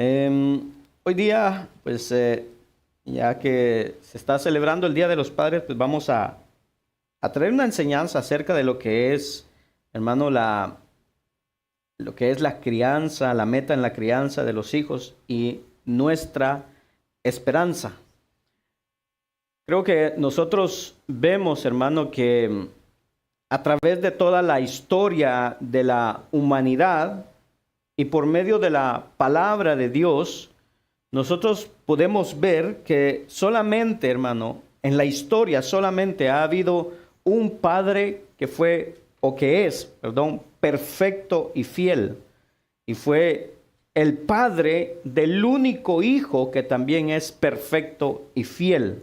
Hoy día, pues ya que se está celebrando el Día de los Padres, pues vamos a traer una enseñanza acerca de lo que es, hermano, lo que es la crianza, la meta en la crianza de los hijos y nuestra esperanza. Creo que nosotros vemos, hermano, que a través de toda la historia de la humanidad y por medio de la palabra de Dios, nosotros podemos ver que solamente, hermano, en la historia solamente ha habido un padre que fue, o que es, perdón, perfecto y fiel. Y fue el padre del único hijo que también es perfecto y fiel.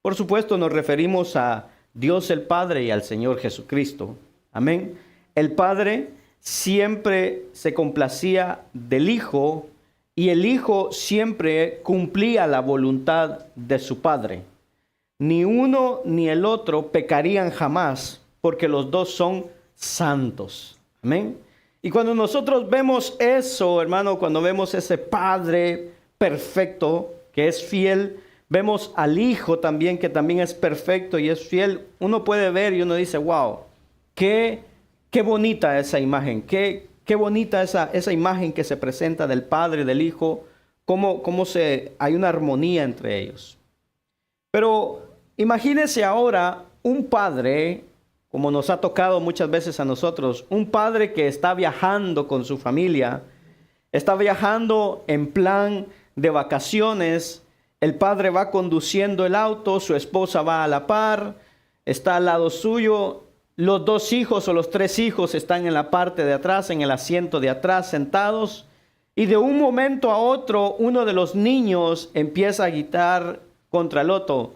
Por supuesto, nos referimos a Dios el Padre y al Señor Jesucristo. Amén. El Padre siempre se complacía del Hijo y el Hijo siempre cumplía la voluntad de su Padre. Ni uno ni el otro pecarían jamás, porque los dos son santos. Amén. Y cuando nosotros vemos eso, hermano, cuando vemos ese Padre perfecto que es fiel, vemos al Hijo también que también es perfecto y es fiel, uno puede ver y uno dice, wow, qué bonita esa imagen, qué bonita esa imagen que se presenta del Padre y del Hijo, cómo hay una armonía entre ellos. Pero imagínese ahora un padre, como nos ha tocado muchas veces a nosotros, un padre que está viajando con su familia, está viajando en plan de vacaciones. El padre va conduciendo el auto, su esposa va a la par, está al lado suyo, los dos hijos o los tres hijos están en la parte de atrás, en el asiento de atrás, sentados, y de un momento a otro uno de los niños empieza a gritar contra el otro.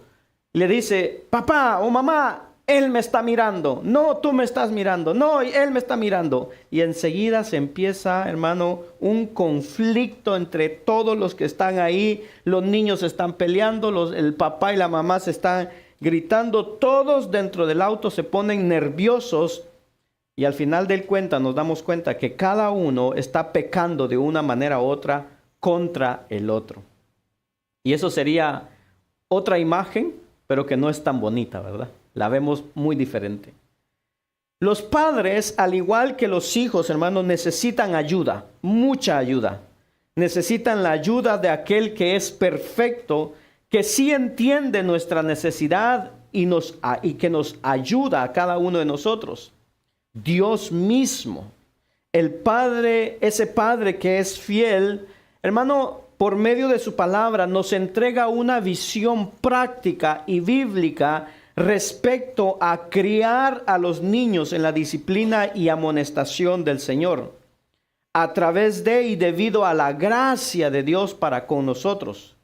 Le dice, papá o mamá, él me está mirando. No, tú me estás mirando. No, él me está mirando. Y enseguida se empieza, hermano, un conflicto entre todos los que están ahí. Los niños están peleando, el papá y la mamá se están gritando. Todos dentro del auto se ponen nerviosos. Y al final del cuenta nos damos cuenta que cada uno está pecando de una manera u otra contra el otro. Y eso sería otra imagen, pero que no es tan bonita, ¿verdad? La vemos muy diferente. Los padres, al igual que los hijos, hermanos, necesitan ayuda, mucha ayuda. Necesitan la ayuda de aquel que es perfecto, que sí entiende nuestra necesidad y que nos ayuda a cada uno de nosotros. Dios mismo, el Padre, ese Padre que es fiel, hermano, por medio de su palabra nos entrega una visión práctica y bíblica respecto a criar a los niños en la disciplina y amonestación del Señor, a través de y debido a la gracia de Dios para con nosotros.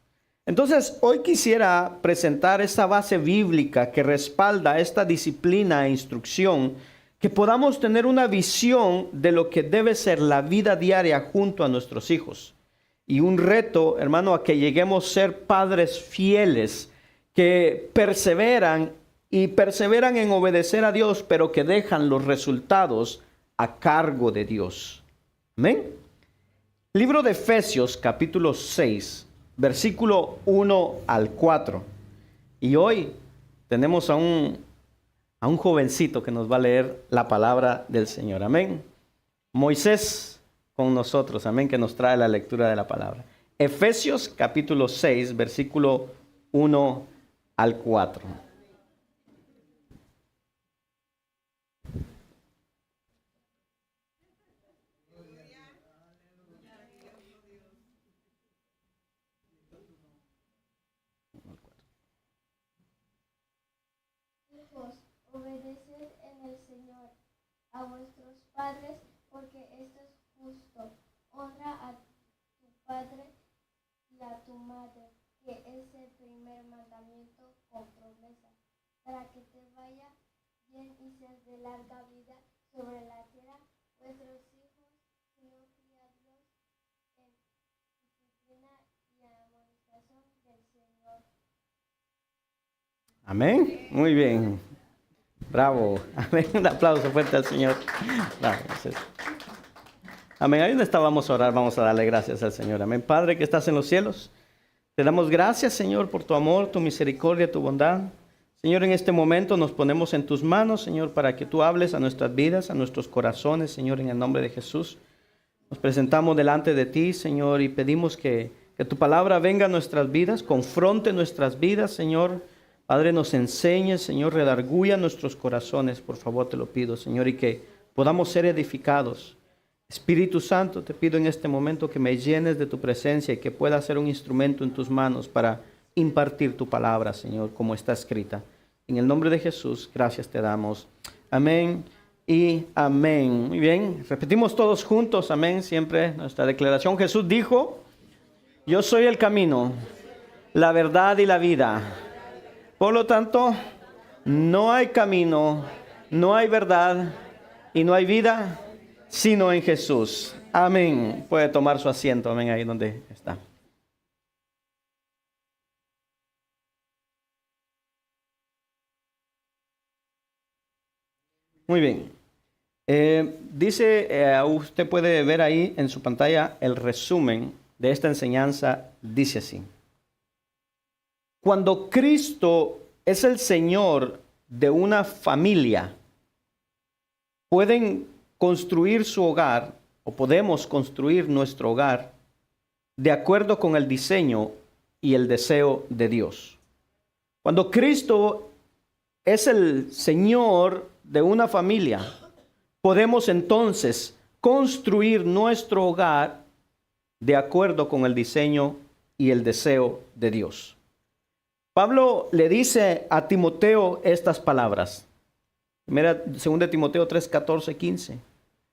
Entonces, hoy quisiera presentar esta base bíblica que respalda esta disciplina e instrucción, que podamos tener una visión de lo que debe ser la vida diaria junto a nuestros hijos. Y un reto, hermano, a que lleguemos a ser padres fieles, que perseveran en obedecer a Dios, pero que dejan los resultados a cargo de Dios. Amén. Libro de Efesios, capítulo 6, versículo 1 al 4. Y hoy tenemos a un jovencito que nos va a leer la palabra del Señor. Amén. Moisés con nosotros, amén, que nos trae la lectura de la palabra. Efesios capítulo 6, versículo 1 al 4. Hijos, obedeced en el Señor a vuestros padres, porque esto es justo. Honra a tu padre y a tu madre, que es el primer mandamiento con promesa, para que te vaya bien y seas de larga vida sobre la tierra. Vuestros hijos, Señor, criadlos en disciplina y amonestación del Señor. Amén. Muy bien. Bravo. Amén. Un aplauso fuerte al Señor. Bravo. Amén. Ahí donde está, vamos a orar, vamos a darle gracias al Señor. Amén. Padre que estás en los cielos, te damos gracias, Señor, por tu amor, tu misericordia, tu bondad. Señor, en este momento nos ponemos en tus manos, Señor, para que tú hables a nuestras vidas, a nuestros corazones, Señor, en el nombre de Jesús. Nos presentamos delante de ti, Señor, y pedimos que tu palabra venga a nuestras vidas, confronte nuestras vidas, Señor. Padre, nos enseñe, Señor, redarguya nuestros corazones, por favor, te lo pido, Señor, y que podamos ser edificados. Espíritu Santo, te pido en este momento que me llenes de tu presencia y que pueda ser un instrumento en tus manos para impartir tu palabra, Señor, como está escrita. En el nombre de Jesús, gracias te damos. Amén y amén. Muy bien, repetimos todos juntos, amén, siempre nuestra declaración. Jesús dijo, yo soy el camino, la verdad y la vida. Por lo tanto, no hay camino, no hay verdad y no hay vida sino en Jesús. Amén. Puede tomar su asiento, amén, ahí donde está. Muy bien. Usted puede ver ahí en su pantalla el resumen de esta enseñanza. Dice así: cuando Cristo es el Señor de una familia, pueden construir su hogar, o podemos construir nuestro hogar de acuerdo con el diseño y el deseo de Dios. Cuando Cristo es el Señor de una familia, podemos entonces construir nuestro hogar de acuerdo con el diseño y el deseo de Dios. Pablo le dice a Timoteo estas palabras. 2 Timoteo 3, 14, 15.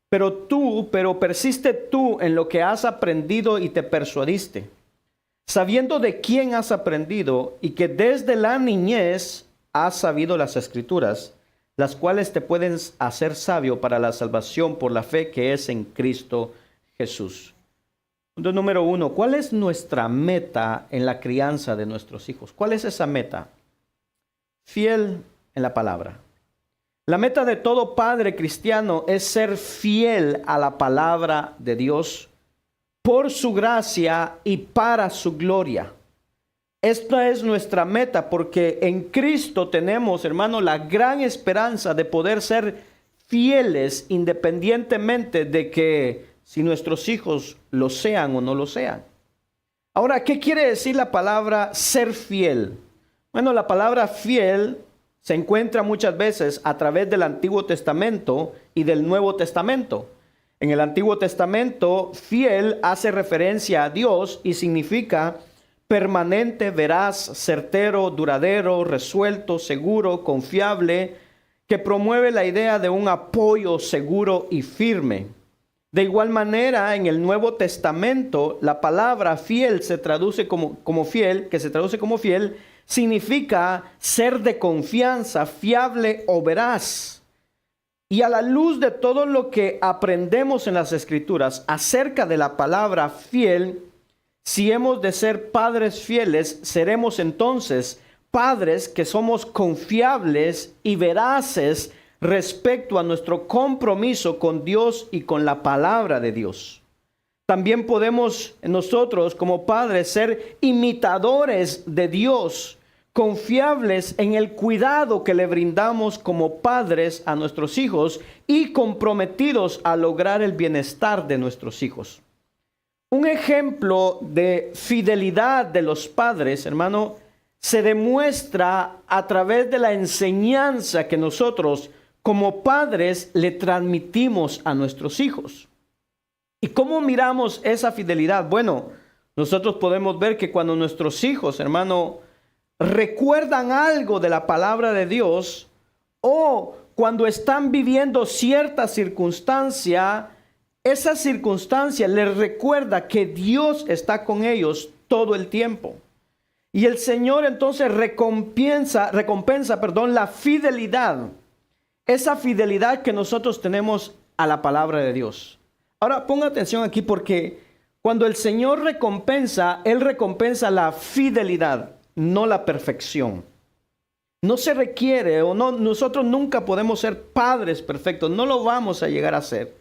Pero persiste tú en lo que has aprendido y te persuadiste, sabiendo de quién has aprendido y que desde la niñez has sabido las Escrituras, las cuales te pueden hacer sabio para la salvación por la fe que es en Cristo Jesús. Punto número 1. ¿Cuál es nuestra meta en la crianza de nuestros hijos? ¿Cuál es esa meta? Fiel en la palabra. La meta de todo padre cristiano es ser fiel a la palabra de Dios por su gracia y para su gloria. Esta es nuestra meta porque en Cristo tenemos, hermano, la gran esperanza de poder ser fieles independientemente de que si nuestros hijos lo sean o no lo sean. Ahora, ¿qué quiere decir la palabra ser fiel? Bueno, la palabra fiel se encuentra muchas veces a través del Antiguo Testamento y del Nuevo Testamento. En el Antiguo Testamento, fiel hace referencia a Dios y significa permanente, veraz, certero, duradero, resuelto, seguro, confiable, que promueve la idea de un apoyo seguro y firme. De igual manera, en el Nuevo Testamento, la palabra fiel se traduce como fiel, que se traduce como fiel, significa ser de confianza, fiable o veraz. Y a la luz de todo lo que aprendemos en las Escrituras acerca de la palabra fiel, si hemos de ser padres fieles, seremos entonces padres que somos confiables y veraces respecto a nuestro compromiso con Dios y con la palabra de Dios. También podemos nosotros como padres ser imitadores de Dios, confiables en el cuidado que le brindamos como padres a nuestros hijos y comprometidos a lograr el bienestar de nuestros hijos. Un ejemplo de fidelidad de los padres, hermano, se demuestra a través de la enseñanza que nosotros como padres le transmitimos a nuestros hijos. ¿Y cómo miramos esa fidelidad? Bueno, nosotros podemos ver que cuando nuestros hijos, hermano, recuerdan algo de la palabra de Dios o cuando están viviendo cierta circunstancia, esa circunstancia les recuerda que Dios está con ellos todo el tiempo. Y el Señor entonces recompensa, la fidelidad. Esa fidelidad que nosotros tenemos a la palabra de Dios. Ahora ponga atención aquí porque cuando el Señor recompensa, Él recompensa la fidelidad, no la perfección. No se requiere nosotros nunca podemos ser padres perfectos, no lo vamos a llegar a ser.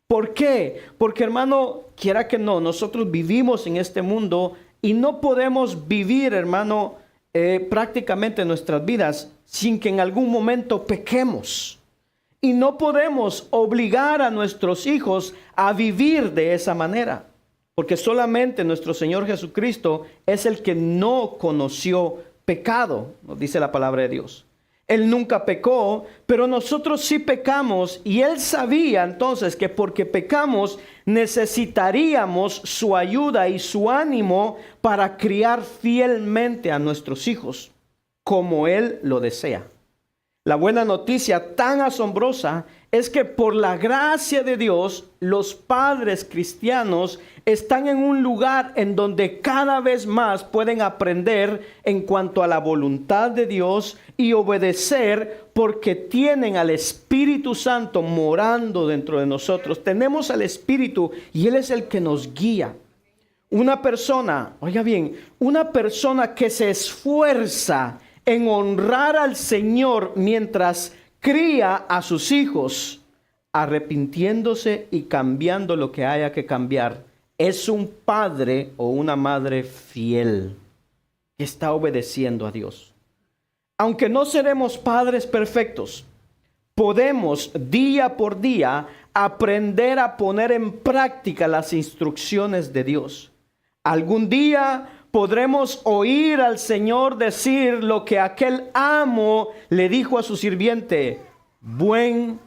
¿Por qué? Porque, hermano, quiera que no, nosotros vivimos en este mundo y no podemos vivir, hermano, prácticamente nuestras vidas sin que en algún momento pequemos. Y no podemos obligar a nuestros hijos a vivir de esa manera, porque solamente nuestro Señor Jesucristo es el que no conoció pecado, nos dice la palabra de Dios. Él nunca pecó, pero nosotros sí pecamos, y Él sabía entonces que porque pecamos necesitaríamos su ayuda y su ánimo para criar fielmente a nuestros hijos, como Él lo desea. La buena noticia tan asombrosa es que por la gracia de Dios, los padres cristianos están en un lugar en donde cada vez más pueden aprender en cuanto a la voluntad de Dios y obedecer, porque tienen al Espíritu Santo morando dentro de nosotros. Tenemos al Espíritu y Él es el que nos guía. Una persona, oiga bien, una persona que se esfuerza en honrar al Señor mientras cría a sus hijos, arrepintiéndose y cambiando lo que haya que cambiar, es un padre o una madre fiel que está obedeciendo a Dios. Aunque no seremos padres perfectos, podemos día por día aprender a poner en práctica las instrucciones de Dios. Algún día podremos oír al Señor decir lo que aquel amo le dijo a su sirviente: buen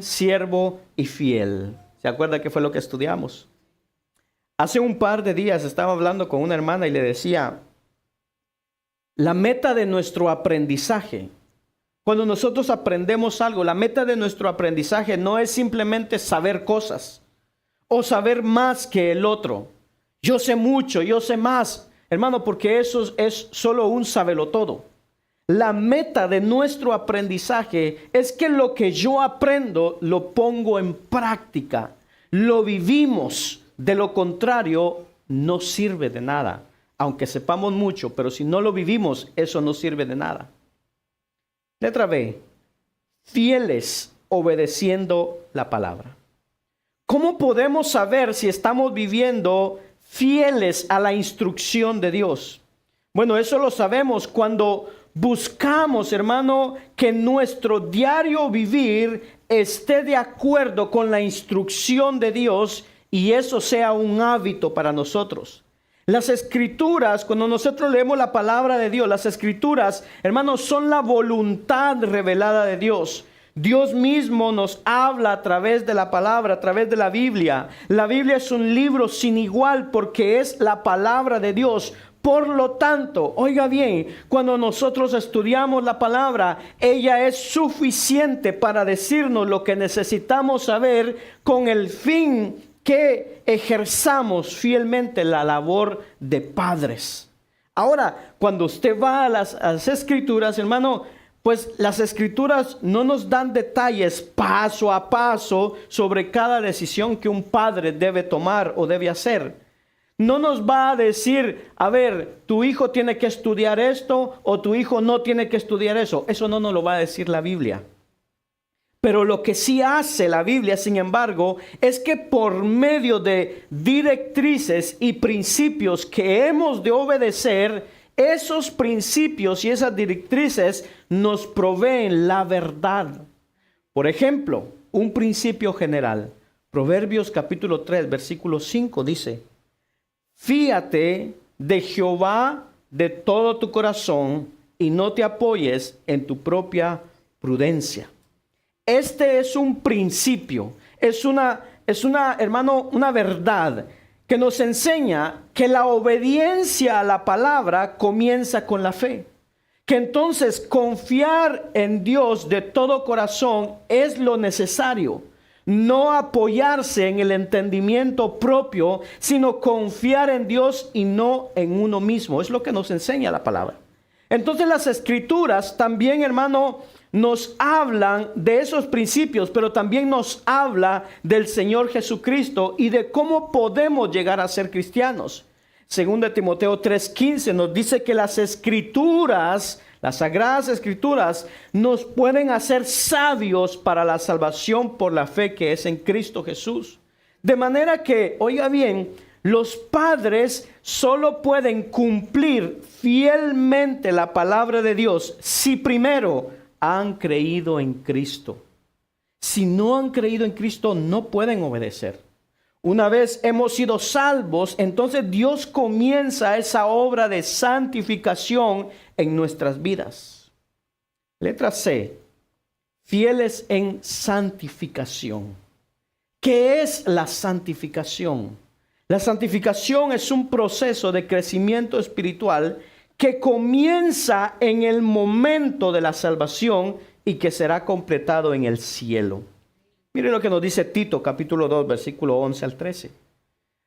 siervo y fiel. ¿Se acuerda qué fue lo que estudiamos? Hace un par de días estaba hablando con una hermana y le decía, la meta de nuestro aprendizaje, cuando nosotros aprendemos algo, la meta de nuestro aprendizaje no es simplemente saber cosas o saber más que el otro. Yo sé mucho, yo sé más, hermano, porque eso es solo un sabelotodo. La meta de nuestro aprendizaje es que lo que yo aprendo lo pongo en práctica, lo vivimos. De lo contrario, no sirve de nada. Aunque sepamos mucho, pero si no lo vivimos, eso no sirve de nada. Letra B. Fieles obedeciendo la palabra. ¿Cómo podemos saber si estamos viviendo fieles a la instrucción de Dios? Bueno, eso lo sabemos cuando buscamos, hermano, que nuestro diario vivir esté de acuerdo con la instrucción de Dios y eso sea un hábito para nosotros. Las escrituras, cuando nosotros leemos la palabra de Dios, las escrituras, hermanos, son la voluntad revelada de Dios. Dios mismo nos habla a través de la palabra, a través de la Biblia. La Biblia es un libro sin igual porque es la palabra de Dios. Por lo tanto, oiga bien, cuando nosotros estudiamos la palabra, ella es suficiente para decirnos lo que necesitamos saber con el fin que ejerzamos fielmente la labor de padres. Ahora, cuando usted va a las escrituras, hermano, pues las escrituras no nos dan detalles paso a paso sobre cada decisión que un padre debe tomar o debe hacer. No nos va a decir, a ver, tu hijo tiene que estudiar esto o tu hijo no tiene que estudiar eso. Eso no nos lo va a decir la Biblia. Pero lo que sí hace la Biblia, sin embargo, es que por medio de directrices y principios que hemos de obedecer, esos principios y esas directrices nos proveen la verdad. Por ejemplo, un principio general. Proverbios capítulo 3, versículo 5 dice: fíate de Jehová de todo tu corazón y no te apoyes en tu propia prudencia. Este es un principio, es una, hermano, una verdad que nos enseña que la obediencia a la palabra comienza con la fe. Que entonces confiar en Dios de todo corazón es lo necesario. No apoyarse en el entendimiento propio, sino confiar en Dios y no en uno mismo. Es lo que nos enseña la palabra. Entonces las escrituras también, hermano, nos hablan de esos principios, pero también nos habla del Señor Jesucristo y de cómo podemos llegar a ser cristianos. Según de Timoteo 3:15 nos dice que las escrituras Las Sagradas Escrituras nos pueden hacer sabios para la salvación por la fe que es en Cristo Jesús. De manera que, oiga bien, los padres solo pueden cumplir fielmente la palabra de Dios si primero han creído en Cristo. Si no han creído en Cristo, no pueden obedecer. Una vez hemos sido salvos, entonces Dios comienza esa obra de santificación en nuestras vidas. Letra C. Fieles en santificación. ¿Qué es la santificación? La santificación es un proceso de crecimiento espiritual que comienza en el momento de la salvación y que será completado en el cielo. Mire lo que nos dice Tito, capítulo 2, versículo 11 al 13.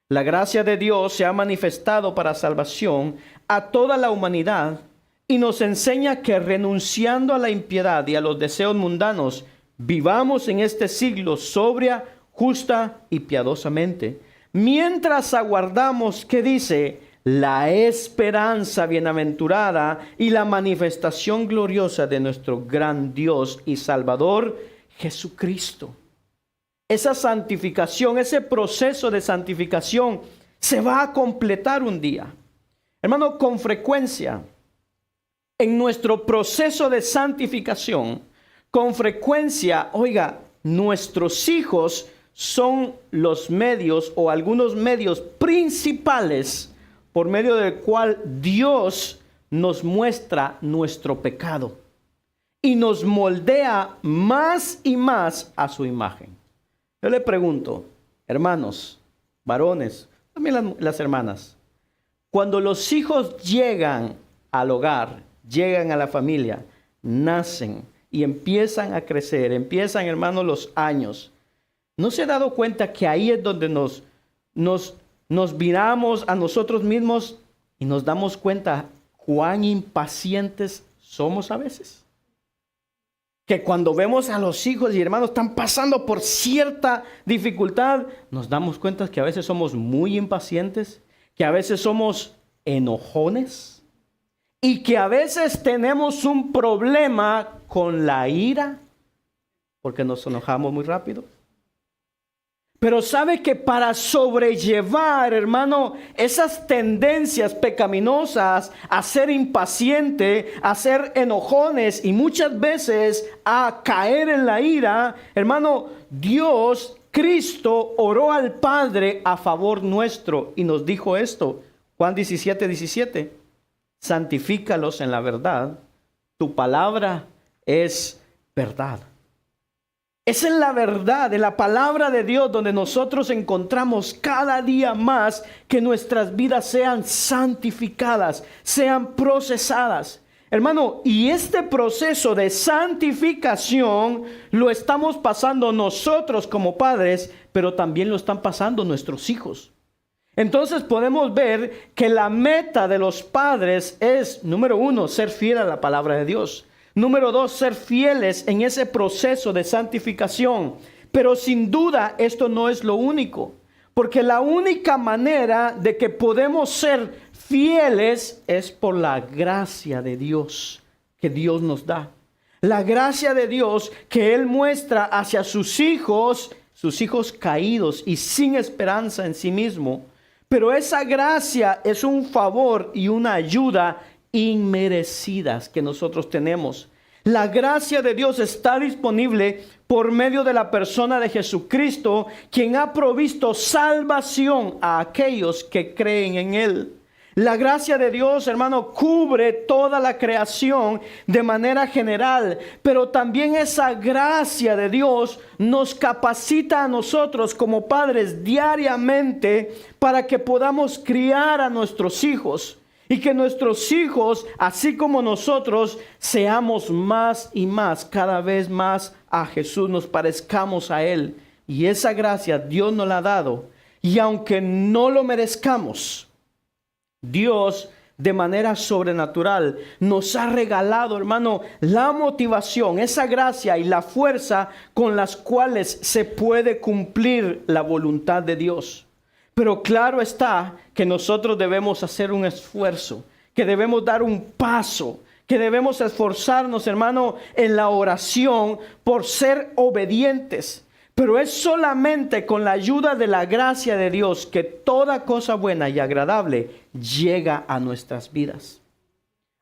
La gracia de Dios se ha manifestado para salvación a toda la humanidad y nos enseña que renunciando a la impiedad y a los deseos mundanos, vivamos en este siglo sobria, justa y piadosamente, mientras aguardamos, ¿qué dice? La esperanza bienaventurada y la manifestación gloriosa de nuestro gran Dios y Salvador, Jesucristo. Esa santificación, ese proceso de santificación se va a completar un día. Hermano, con frecuencia, en nuestro proceso de santificación, con frecuencia, oiga, nuestros hijos son los medios o algunos medios principales por medio del cual Dios nos muestra nuestro pecado y nos moldea más y más a su imagen. Yo le pregunto, hermanos, varones, también las hermanas, cuando los hijos llegan al hogar, llegan a la familia, nacen y empiezan a crecer, empiezan, hermanos, los años, ¿no se ha dado cuenta que ahí es donde nos miramos a nosotros mismos y nos damos cuenta cuán impacientes somos a veces? Que cuando vemos a los hijos y hermanos están pasando por cierta dificultad, nos damos cuenta que a veces somos muy impacientes, que a veces somos enojones y que a veces tenemos un problema con la ira porque nos enojamos muy rápido. Pero sabe que para sobrellevar, hermano, esas tendencias pecaminosas a ser impaciente, a ser enojones y muchas veces a caer en la ira, hermano, Dios, Cristo, oró al Padre a favor nuestro y nos dijo esto. Juan 17:17. Santifícalos en la verdad. Tu palabra es verdad. Esa es la verdad de la palabra de Dios donde nosotros encontramos cada día más que nuestras vidas sean santificadas, sean procesadas. Hermano, y este proceso de santificación lo estamos pasando nosotros como padres, pero también lo están pasando nuestros hijos. Entonces podemos ver que la meta de los padres es, número 1, ser fiel a la palabra de Dios. Número 2, ser fieles en ese proceso de santificación. Pero sin duda esto no es lo único. Porque la única manera de que podemos ser fieles es por la gracia de Dios que Dios nos da. La gracia de Dios que Él muestra hacia sus hijos caídos y sin esperanza en sí mismo. Pero esa gracia es un favor y una ayuda inmerecidas que nosotros tenemos. La gracia de Dios está disponible por medio de la persona de Jesucristo, quien ha provisto salvación a aquellos que creen en Él. La gracia de Dios, hermano, cubre toda la creación de manera general, pero también esa gracia de Dios nos capacita a nosotros como padres diariamente para que podamos criar a nuestros hijos. Y que nuestros hijos, así como nosotros, seamos más y más, cada vez más a Jesús, nos parezcamos a Él. Y esa gracia Dios nos la ha dado. Y aunque no lo merezcamos, Dios de manera sobrenatural nos ha regalado, hermano, la motivación, esa gracia y la fuerza con las cuales se puede cumplir la voluntad de Dios. Pero claro está que nosotros debemos hacer un esfuerzo, que debemos dar un paso, que debemos esforzarnos, hermano, en la oración por ser obedientes. Pero es solamente con la ayuda de la gracia de Dios que toda cosa buena y agradable llega a nuestras vidas.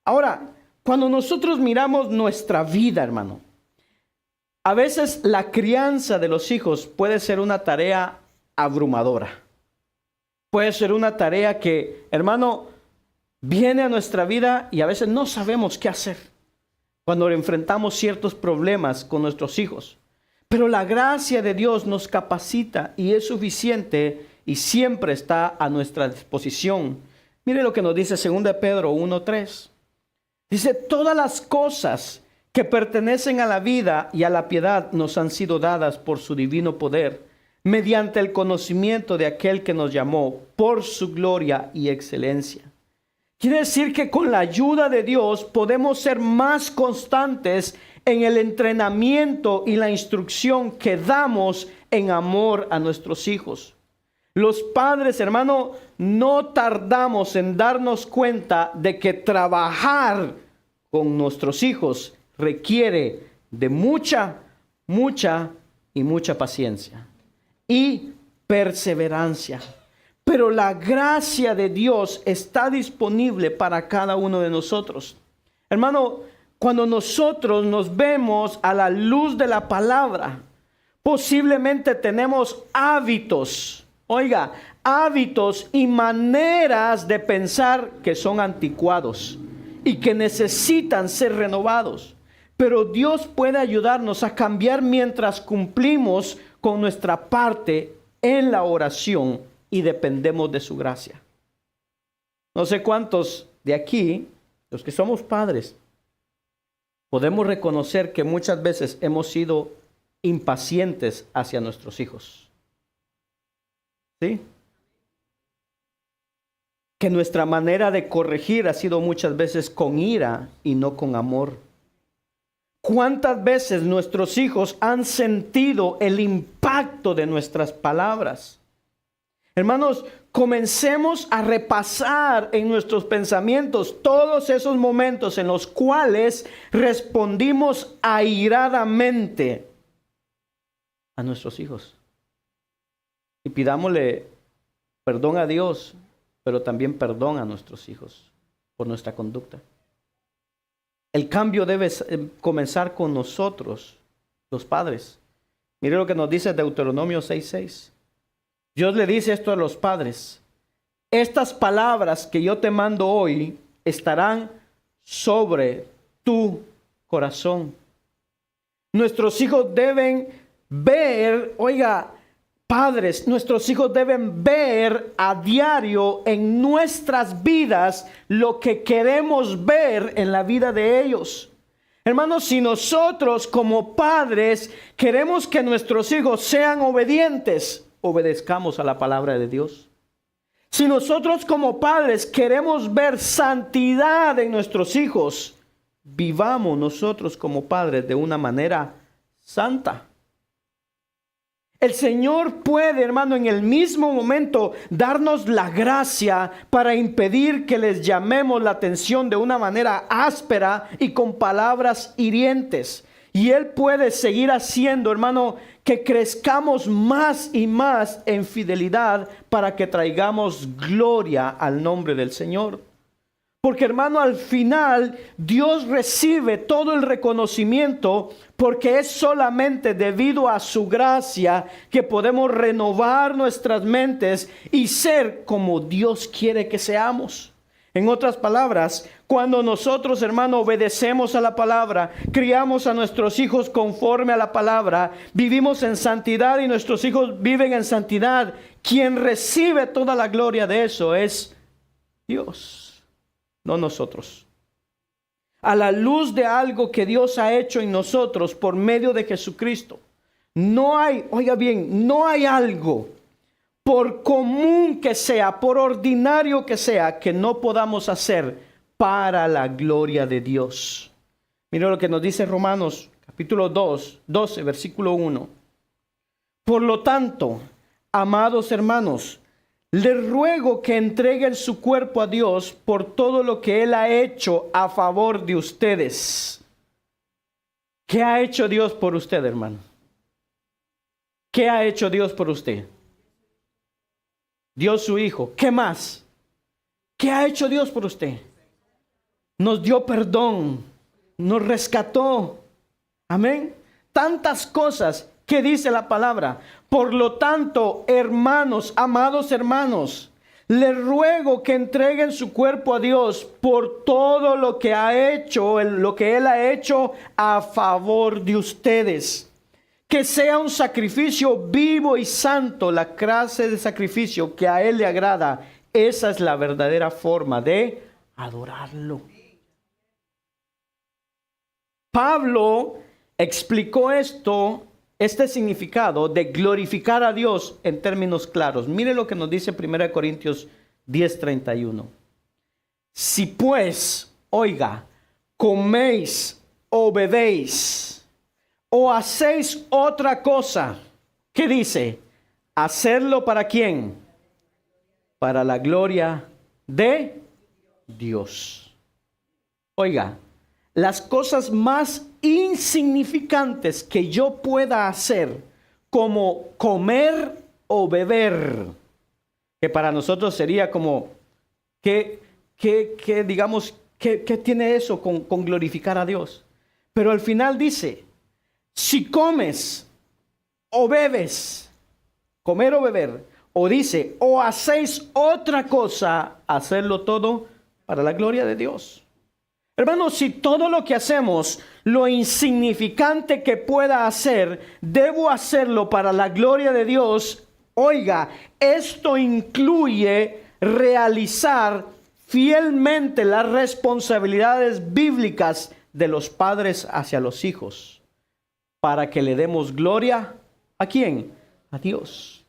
Ahora, cuando nosotros miramos nuestra vida, hermano, a veces la crianza de los hijos puede ser una tarea abrumadora. Puede ser una tarea que, hermano, viene a nuestra vida y a veces no sabemos qué hacer cuando enfrentamos ciertos problemas con nuestros hijos. Pero la gracia de Dios nos capacita y es suficiente y siempre está a nuestra disposición. Mire lo que nos dice 2 Pedro 1:3. Dice, todas las cosas que pertenecen a la vida y a la piedad nos han sido dadas por su divino poder, mediante el conocimiento de aquel que nos llamó por su gloria y excelencia. Quiere decir que con la ayuda de Dios podemos ser más constantes en el entrenamiento y la instrucción que damos en amor a nuestros hijos. Los padres, hermano, no tardamos en darnos cuenta de que trabajar con nuestros hijos requiere de mucha paciencia y perseverancia. Pero la gracia de Dios está disponible para cada uno de nosotros. Hermano, cuando nosotros nos vemos a la luz de la palabra, posiblemente tenemos hábitos y maneras de pensar que son anticuados y que necesitan ser renovados. Pero Dios puede ayudarnos a cambiar mientras cumplimos con nuestra parte en la oración y dependemos de su gracia. No sé cuántos de aquí, los que somos padres, podemos reconocer que muchas veces hemos sido impacientes hacia nuestros hijos. ¿Sí? Que nuestra manera de corregir ha sido muchas veces con ira y no con amor. ¿Cuántas veces nuestros hijos han sentido el impacto de nuestras palabras? Hermanos, comencemos a repasar en nuestros pensamientos todos esos momentos en los cuales respondimos airadamente a nuestros hijos. Y pidámosle perdón a Dios, pero también perdón a nuestros hijos por nuestra conducta. El cambio debe comenzar con nosotros, los padres. Mire lo que nos dice Deuteronomio 6:6. Dios le dice esto a los padres: estas palabras que yo te mando hoy estarán sobre tu corazón. Nuestros hijos deben ver, padres, nuestros hijos deben ver a diario en nuestras vidas lo que queremos ver en la vida de ellos. Hermanos, si nosotros como padres queremos que nuestros hijos sean obedientes, obedezcamos a la palabra de Dios. Si nosotros como padres queremos ver santidad en nuestros hijos, vivamos nosotros como padres de una manera santa. El Señor puede, hermano, en el mismo momento darnos la gracia para impedir que les llamemos la atención de una manera áspera y con palabras hirientes. Y Él puede seguir haciendo, hermano, que crezcamos más y más en fidelidad para que traigamos gloria al nombre del Señor. Porque, hermano, al final Dios recibe todo el reconocimiento porque es solamente debido a su gracia que podemos renovar nuestras mentes y ser como Dios quiere que seamos. En otras palabras, cuando nosotros, hermano, obedecemos a la palabra, criamos a nuestros hijos conforme a la palabra, vivimos en santidad y nuestros hijos viven en santidad, quien recibe toda la gloria de eso es Dios, no nosotros. A la luz de algo que Dios ha hecho en nosotros por medio de Jesucristo, no hay, no hay algo, por común que sea, por ordinario que sea, que no podamos hacer para la gloria de Dios. Mira lo que nos dice Romanos capítulo 12, versículo 1. Por lo tanto, amados hermanos, le ruego que entreguen su cuerpo a Dios por todo lo que Él ha hecho a favor de ustedes. ¿Qué ha hecho Dios por usted, hermano? ¿Qué ha hecho Dios por usted? Dio su Hijo. ¿Qué más? ¿Qué ha hecho Dios por usted? Nos dio perdón, nos rescató. Amén. Tantas cosas que dice la palabra. Por lo tanto, hermanos, amados hermanos, les ruego que entreguen su cuerpo a Dios por todo lo que ha hecho, lo que Él ha hecho a favor de ustedes. Que sea un sacrificio vivo y santo, la clase de sacrificio que a Él le agrada. Esa es la verdadera forma de adorarlo. Pablo explicó este significado de glorificar a Dios en términos claros. Mire lo que nos dice 1 Corintios 10:31. Si pues, oiga, coméis o bebéis o hacéis otra cosa, ¿qué dice? ¿Hacerlo para quién? Para la gloria de Dios. Oiga, las cosas más insignificantes que yo pueda hacer, como comer o beber, que para nosotros sería como, ¿qué tiene eso con glorificar a Dios? Pero al final dice, si comes o bebes, comer o beber, o dice, o hacéis otra cosa, hacerlo todo para la gloria de Dios. Hermanos, si todo lo que hacemos, lo insignificante que pueda hacer, debo hacerlo para la gloria de Dios, oiga, esto incluye realizar fielmente las responsabilidades bíblicas de los padres hacia los hijos, para que le demos gloria, ¿a quién? A Dios.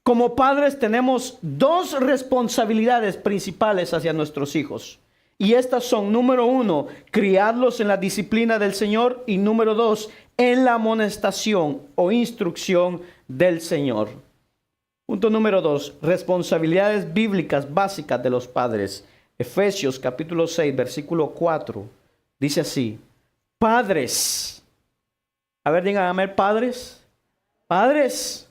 Como padres tenemos dos responsabilidades principales hacia nuestros hijos. Y estas son, número 1, criarlos en la disciplina del Señor. Y número 2, en la amonestación o instrucción del Señor. Punto número 2, responsabilidades bíblicas básicas de los padres. Efesios capítulo 6, versículo 4. Dice así, padres. A ver, díganme, padres. Padres,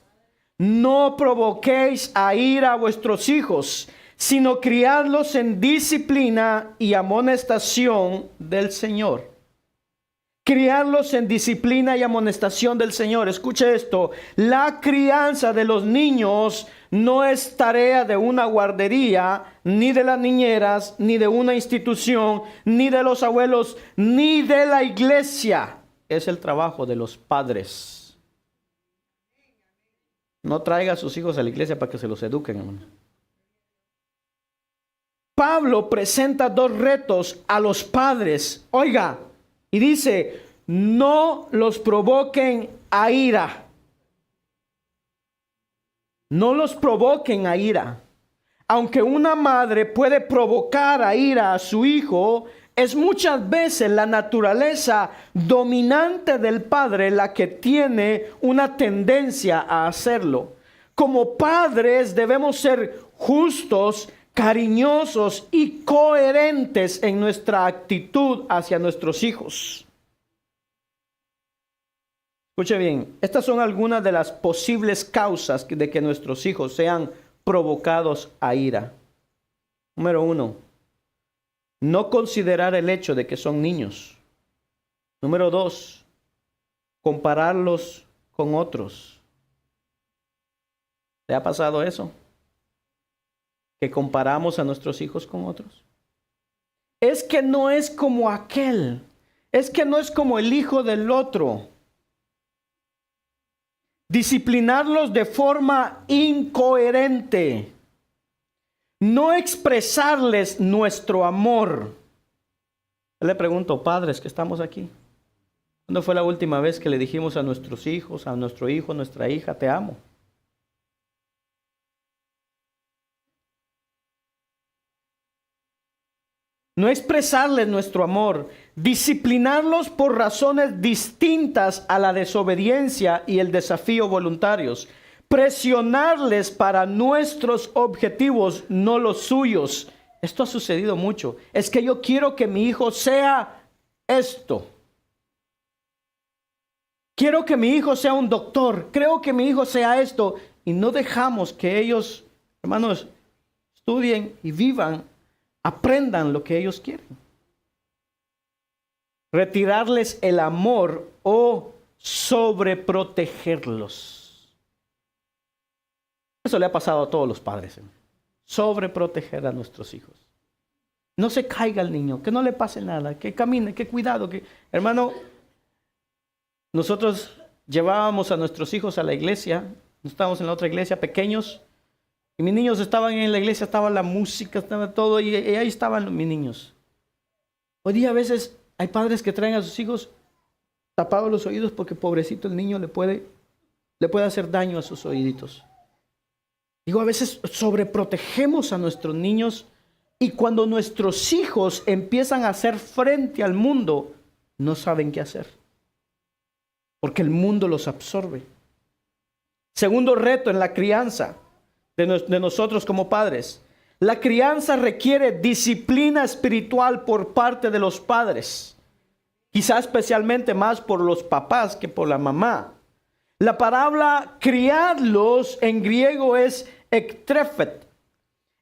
no provoquéis a ira a vuestros hijos, sino criadlos en disciplina y amonestación del Señor. Criarlos en disciplina y amonestación del Señor. Escuche esto, la crianza de los niños no es tarea de una guardería, ni de las niñeras, ni de una institución, ni de los abuelos, ni de la iglesia. Es el trabajo de los padres. No traiga a sus hijos a la iglesia para que se los eduquen, hermano. Pablo presenta dos retos a los padres. Oiga, y dice, no los provoquen a ira. No los provoquen a ira. Aunque una madre puede provocar a ira a su hijo, es muchas veces la naturaleza dominante del padre la que tiene una tendencia a hacerlo. Como padres debemos ser justos, cariñosos y coherentes en nuestra actitud hacia nuestros hijos. Escuche bien, estas son algunas de las posibles causas de que nuestros hijos sean provocados a ira. Número 1, no considerar el hecho de que son niños. Número 2, compararlos con otros. ¿Te ha pasado eso? Que comparamos a nuestros hijos con otros. Es que no es como aquel. Es que no es como el hijo del otro. Disciplinarlos de forma incoherente. No expresarles nuestro amor. Yo le pregunto, padres que estamos aquí, ¿cuándo fue la última vez que le dijimos a nuestros hijos, a nuestro hijo, a nuestra hija, te amo? No expresarles nuestro amor, disciplinarlos por razones distintas a la desobediencia y el desafío voluntarios. presionarles para nuestros objetivos, no los suyos. Esto ha sucedido mucho. Es que yo quiero que mi hijo sea esto. Quiero que mi hijo sea un doctor. Creo que mi hijo sea esto. Y no dejamos que ellos, hermanos, estudien y vivan, aprendan lo que ellos quieren. Retirarles el amor o sobreprotegerlos. Eso le ha pasado a todos los padres. Sobreproteger a nuestros hijos. No se caiga el niño, que no le pase nada, que camine, que cuidado. Hermano, nosotros llevábamos a nuestros hijos a la iglesia. Estábamos en la otra iglesia, pequeños. Y mis niños estaban en la iglesia, estaba la música, estaba todo. Y ahí estaban mis niños. Hoy día a veces hay padres que traen a sus hijos tapados los oídos porque pobrecito el niño le puede hacer daño a sus oíditos. Digo, a veces sobreprotegemos a nuestros niños y cuando nuestros hijos empiezan a hacer frente al mundo, no saben qué hacer. Porque el mundo los absorbe. Segundo reto en la crianza de nosotros como padres. La crianza requiere disciplina espiritual por parte de los padres. Quizás especialmente más por los papás que por la mamá. La palabra criarlos en griego es ektrefet.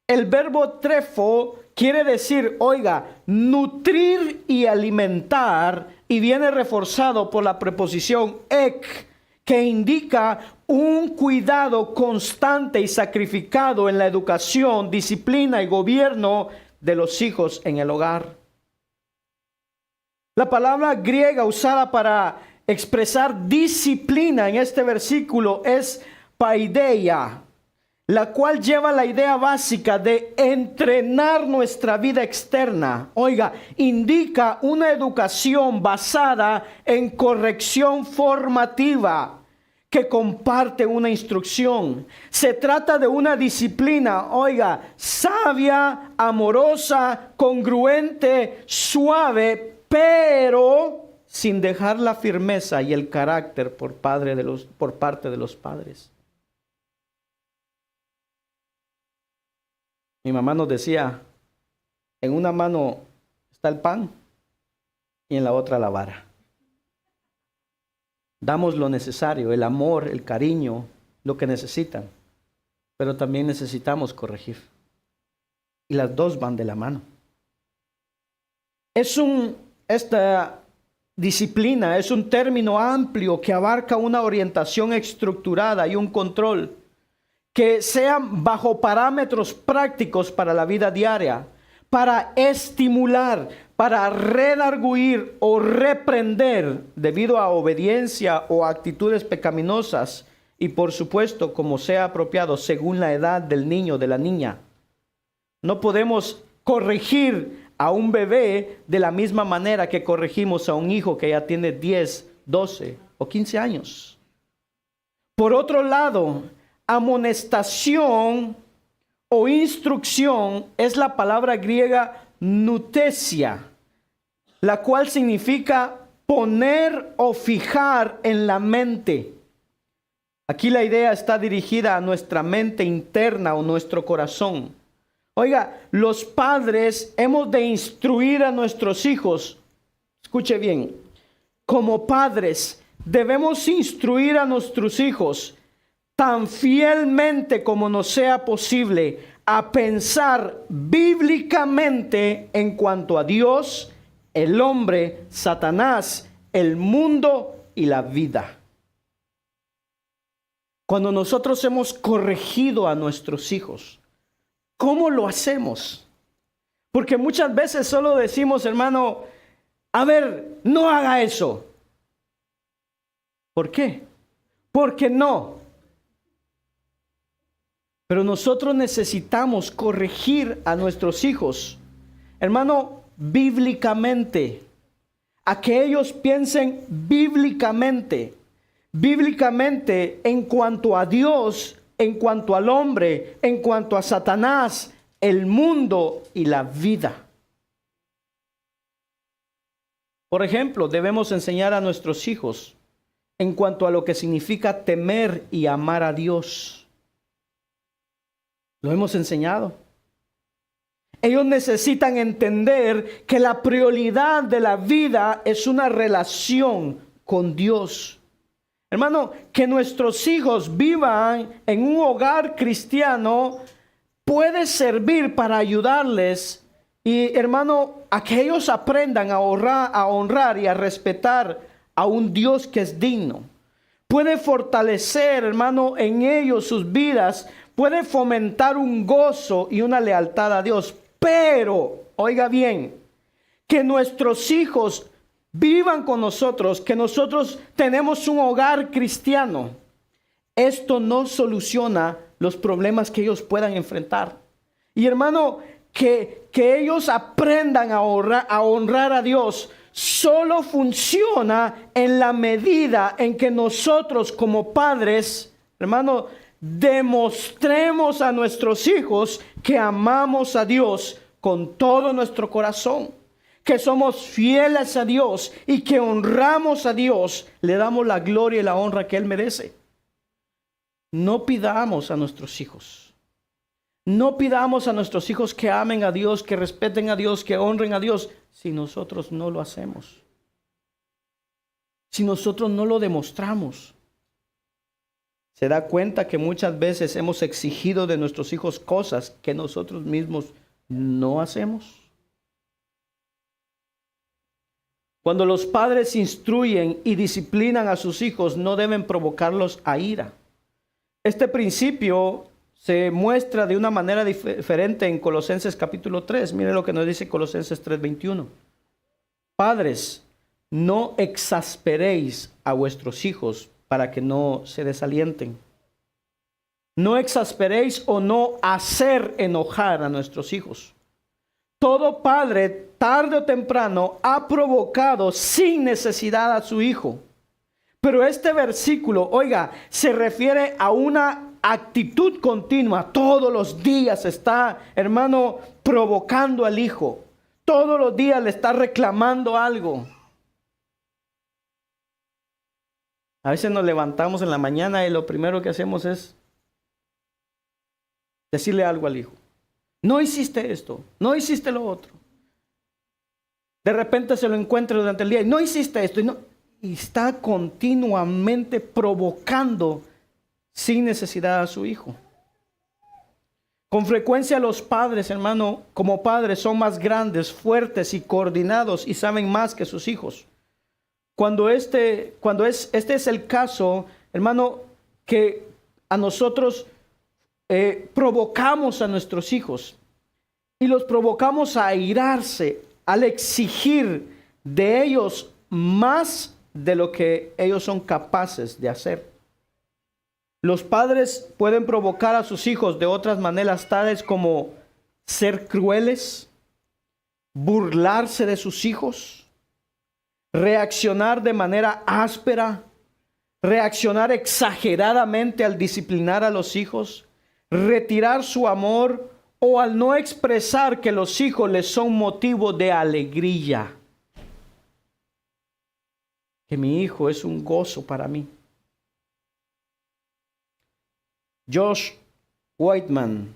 El verbo trefo quiere decir, oiga, nutrir y alimentar, y viene reforzado por la preposición ek, que indica un cuidado constante y sacrificado en la educación, disciplina y gobierno de los hijos en el hogar. La palabra griega usada para expresar disciplina en este versículo es paideia, la cual lleva la idea básica de entrenar nuestra vida externa. Oiga, indica una educación basada en corrección formativa que comparte una instrucción. Se trata de una disciplina, oiga, sabia, amorosa, congruente, suave, pero sin dejar la firmeza y el carácter por parte de los padres. Mi mamá nos decía, en una mano está el pan y en la otra la vara. Damos lo necesario, el amor, el cariño, lo que necesitan, pero también necesitamos corregir. Y las dos van de la mano. Esta disciplina es un término amplio que abarca una orientación estructurada y un control que sean bajo parámetros prácticos para la vida diaria, para estimular, para redarguir o reprender debido a obediencia o actitudes pecaminosas y por supuesto como sea apropiado según la edad del niño o de la niña. No podemos corregir a un bebé de la misma manera que corregimos a un hijo que ya tiene 10, 12 o 15 años. Por otro lado, amonestación o instrucción es la palabra griega nutesia, la cual significa poner o fijar en la mente. Aquí la idea está dirigida a nuestra mente interna o nuestro corazón. Oiga, los padres hemos de instruir a nuestros hijos. Escuche bien, como padres debemos instruir a nuestros hijos tan fielmente como nos sea posible a pensar bíblicamente en cuanto a Dios, el hombre, Satanás, el mundo y la vida. Cuando nosotros hemos corregido a nuestros hijos, ¿cómo lo hacemos? Porque muchas veces solo decimos, hermano, a ver, no haga eso. ¿Por qué? Porque no. Pero nosotros necesitamos corregir a nuestros hijos, hermano, bíblicamente, a que ellos piensen bíblicamente en cuanto a Dios, en cuanto al hombre, en cuanto a Satanás, el mundo y la vida. Por ejemplo, debemos enseñar a nuestros hijos en cuanto a lo que significa temer y amar a Dios. Lo hemos enseñado. Ellos necesitan entender que la prioridad de la vida es una relación con Dios. Hermano, que nuestros hijos vivan en un hogar cristiano puede servir para ayudarles y, hermano, a que ellos aprendan a honrar y a respetar a un Dios que es digno. Puede fortalecer, hermano, en ellos sus vidas, puede fomentar un gozo y una lealtad a Dios. Pero, oiga bien, que nuestros hijos vivan con nosotros, que nosotros tenemos un hogar cristiano, esto no soluciona los problemas que ellos puedan enfrentar. Y hermano, que ellos aprendan a honrar a Dios, solo funciona en la medida en que nosotros como padres, hermano, demostremos a nuestros hijos que amamos a Dios con todo nuestro corazón, que somos fieles a Dios y que honramos a Dios, le damos la gloria y la honra que Él merece. No pidamos a nuestros hijos, que amen a Dios, que respeten a Dios, que honren a Dios, si nosotros no lo hacemos, si nosotros no lo demostramos. Se da cuenta que muchas veces hemos exigido de nuestros hijos cosas que nosotros mismos no hacemos. Cuando los padres instruyen y disciplinan a sus hijos, no deben provocarlos a ira. Este principio se muestra de una manera diferente en Colosenses capítulo 3. Mire lo que nos dice Colosenses 3:21. Padres, no exasperéis a vuestros hijos para que no se desalienten. No exasperéis o no hacer enojar a nuestros hijos. Todo padre, tarde o temprano, ha provocado sin necesidad a su hijo. Pero este versículo, oiga, se refiere a una actitud continua. Todos los días está, hermano, provocando al hijo. Todos los días le está reclamando algo. A veces nos levantamos en la mañana y lo primero que hacemos es decirle algo al hijo. No hiciste esto, no hiciste lo otro. De repente se lo encuentra durante el día y no hiciste esto. Y está continuamente provocando sin necesidad a su hijo. Con frecuencia los padres, hermano, como padres son más grandes, fuertes y coordinados y saben más que sus hijos. Cuando este es el caso, hermano, que a nosotros provocamos a nuestros hijos y los provocamos a airarse al exigir de ellos más de lo que ellos son capaces de hacer. Los padres pueden provocar a sus hijos de otras maneras, tales como ser crueles, burlarse de sus hijos, reaccionar de manera áspera, reaccionar exageradamente al disciplinar a los hijos, retirar su amor o al no expresar que los hijos les son motivo de alegría. Que mi hijo es un gozo para mí. Josh Whiteman,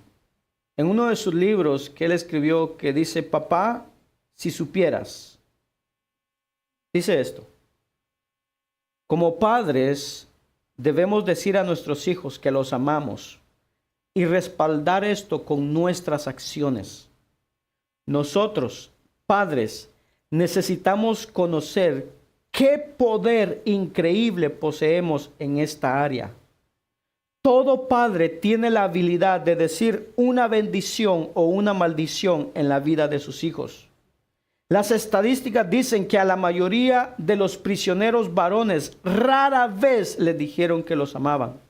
en uno de sus libros que él escribió, que dice: papá, si supieras, dice esto: como padres debemos decir a nuestros hijos que los amamos y respaldar esto con nuestras acciones. Nosotros, padres, necesitamos conocer qué poder increíble poseemos en esta área. Todo padre tiene la habilidad de decir una bendición o una maldición en la vida de sus hijos. Las estadísticas dicen que a la mayoría de los prisioneros varones rara vez les dijeron que los amaban.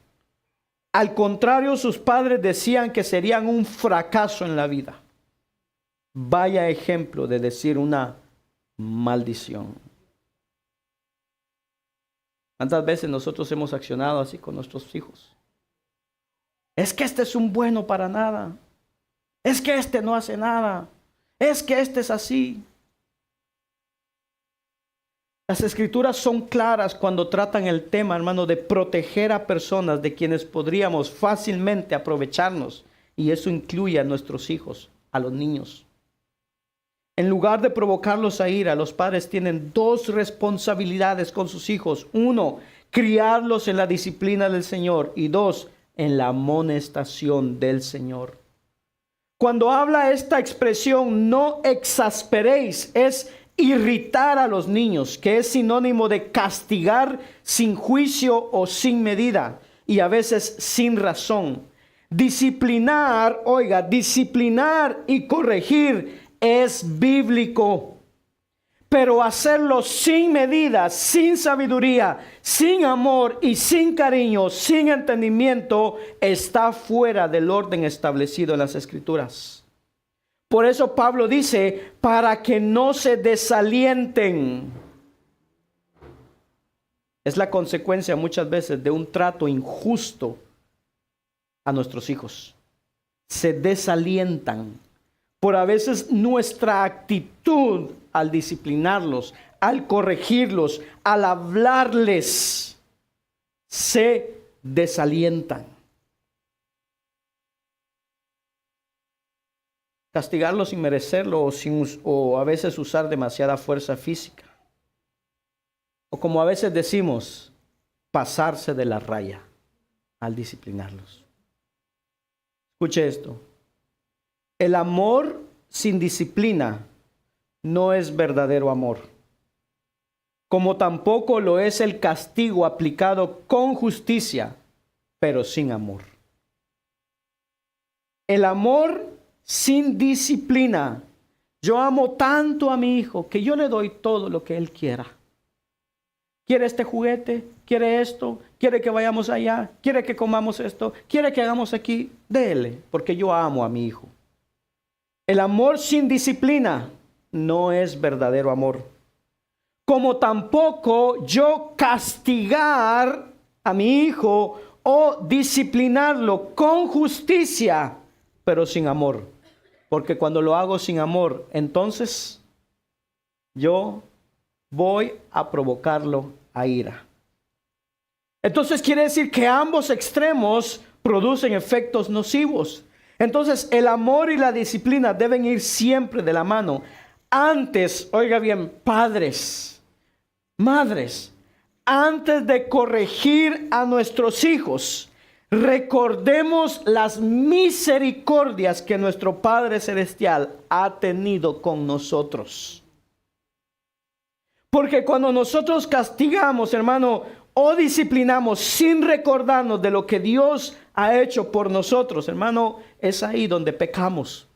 Al contrario, sus padres decían que serían un fracaso en la vida. Vaya ejemplo de decir una maldición. ¿Cuántas veces nosotros hemos accionado así con nuestros hijos? Es que este es un bueno para nada. Es que este no hace nada. Es que este es así. Las escrituras son claras cuando tratan el tema, hermano, de proteger a personas de quienes podríamos fácilmente aprovecharnos. Y eso incluye a nuestros hijos, a los niños. En lugar de provocarlos a ira, los padres tienen dos responsabilidades con sus hijos. Uno, criarlos en la disciplina del Señor. Y dos, en la amonestación del Señor. Cuando habla esta expresión, no exasperéis, es irritar a los niños, que es sinónimo de castigar sin juicio o sin medida, y a veces sin razón. Disciplinar, oiga, disciplinar y corregir es bíblico. Pero hacerlo sin medida, sin sabiduría, sin amor y sin cariño, sin entendimiento, está fuera del orden establecido en las Escrituras. Por eso Pablo dice, para que no se desalienten. Es la consecuencia muchas veces de un trato injusto a nuestros hijos. Se desalientan por a veces nuestra actitud al disciplinarlos, al corregirlos, al hablarles, se desalientan. Castigarlos sin merecerlo o a veces usar demasiada fuerza física. O como a veces decimos, pasarse de la raya al disciplinarlos. Escuche esto. El amor sin disciplina no es verdadero amor, como tampoco lo es el castigo aplicado con justicia, pero sin amor. El amor sin disciplina. Yo amo tanto a mi hijo que yo le doy todo lo que él quiera. ¿Quiere este juguete? ¿Quiere esto? ¿Quiere que vayamos allá? ¿Quiere que comamos esto? ¿Quiere que hagamos aquí? Dele, porque yo amo a mi hijo. El amor sin disciplina no es verdadero amor. Como tampoco yo castigar a mi hijo o disciplinarlo con justicia, pero sin amor. Porque cuando lo hago sin amor, entonces yo voy a provocarlo a ira. Entonces quiere decir que ambos extremos producen efectos nocivos. Entonces el amor y la disciplina deben ir siempre de la mano. Antes, oiga bien, padres, madres, antes de corregir a nuestros hijos, recordemos las misericordias que nuestro Padre Celestial ha tenido con nosotros. Porque cuando nosotros castigamos, hermano, o disciplinamos sin recordarnos de lo que Dios ha hecho por nosotros, hermano, es ahí donde pecamos.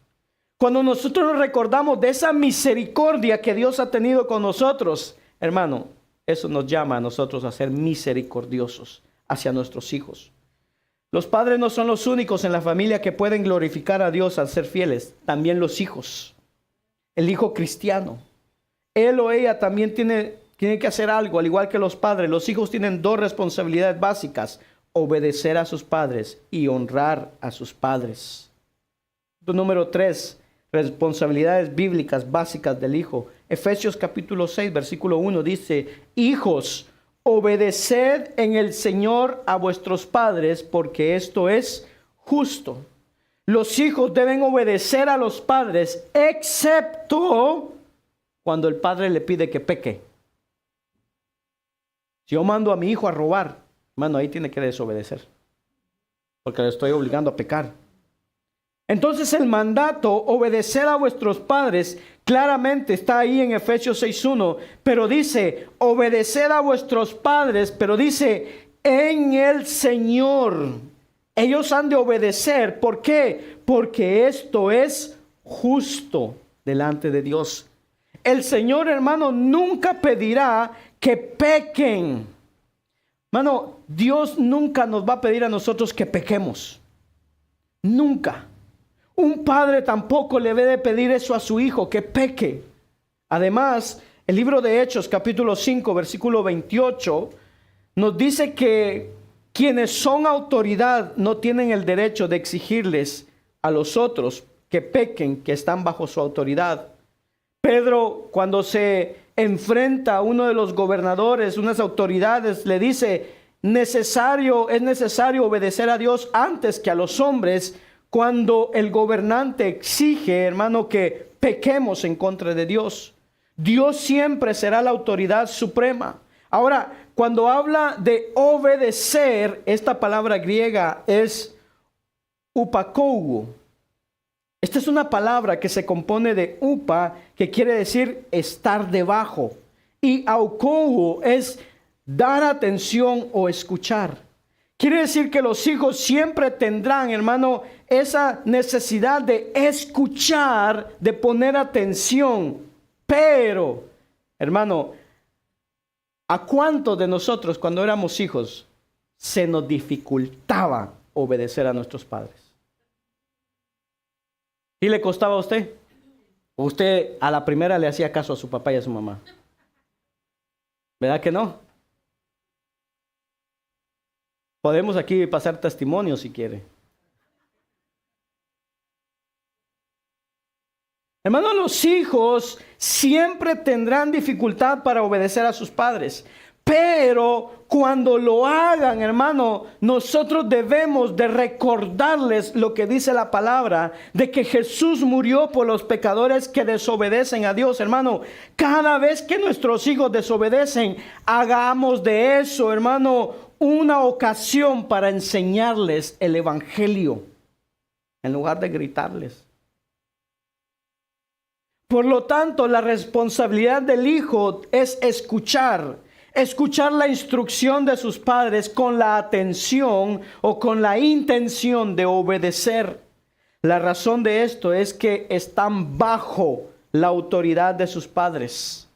Cuando nosotros nos recordamos de esa misericordia que Dios ha tenido con nosotros, hermano, eso nos llama a nosotros a ser misericordiosos hacia nuestros hijos. Los padres no son los únicos en la familia que pueden glorificar a Dios al ser fieles, también los hijos. El hijo cristiano, él o ella también tiene que hacer algo, al igual que los padres. Los hijos tienen dos responsabilidades básicas: obedecer a sus padres y honrar a sus padres. Número 3, responsabilidades bíblicas básicas del hijo. Efesios capítulo 6, versículo 1 dice: hijos, obedeced en el Señor a vuestros padres, porque esto es justo. Los hijos deben obedecer a los padres, excepto cuando el padre le pide que peque. Si yo mando a mi hijo a robar, hermano, ahí tiene que desobedecer, porque le estoy obligando a pecar. Entonces el mandato, obedecer a vuestros padres, claramente está ahí en Efesios 6:1, pero dice, obedecer a vuestros padres, pero dice, en el Señor. Ellos han de obedecer. ¿Por qué? Porque esto es justo delante de Dios. El Señor, hermano, nunca pedirá que pequen. Hermano, Dios nunca nos va a pedir a nosotros que pequemos. Nunca. Un padre tampoco le debe pedir eso a su hijo, que peque. Además, el libro de Hechos, capítulo 5, versículo 28, nos dice que quienes son autoridad no tienen el derecho de exigirles a los otros que pequen, que están bajo su autoridad. Pedro, cuando se enfrenta a uno de los gobernadores, unas autoridades, le dice, es necesario obedecer a Dios antes que a los hombres, cuando el gobernante exige, hermano, que pequemos en contra de Dios. Dios siempre será la autoridad suprema. Ahora, cuando habla de obedecer, esta palabra griega es upakou. Esta es una palabra que se compone de upa, que quiere decir estar debajo, y aukou es dar atención o escuchar. Quiere decir que los hijos siempre tendrán, hermano, esa necesidad de escuchar, de poner atención. Pero, hermano, ¿a cuántos de nosotros cuando éramos hijos se nos dificultaba obedecer a nuestros padres? ¿Y le costaba a usted? ¿O usted a la primera le hacía caso a su papá y a su mamá? ¿Verdad que no? Podemos aquí pasar testimonio si quiere. Hermano, los hijos siempre tendrán dificultad para obedecer a sus padres. Pero cuando lo hagan, hermano, nosotros debemos de recordarles lo que dice la palabra, de que Jesús murió por los pecadores que desobedecen a Dios. Hermano, cada vez que nuestros hijos desobedecen, hagamos de eso, hermano, una ocasión para enseñarles el evangelio, en lugar de gritarles. Por lo tanto, la responsabilidad del hijo es escuchar la instrucción de sus padres con la atención o con la intención de obedecer. La razón de esto es que están bajo la autoridad de sus padres.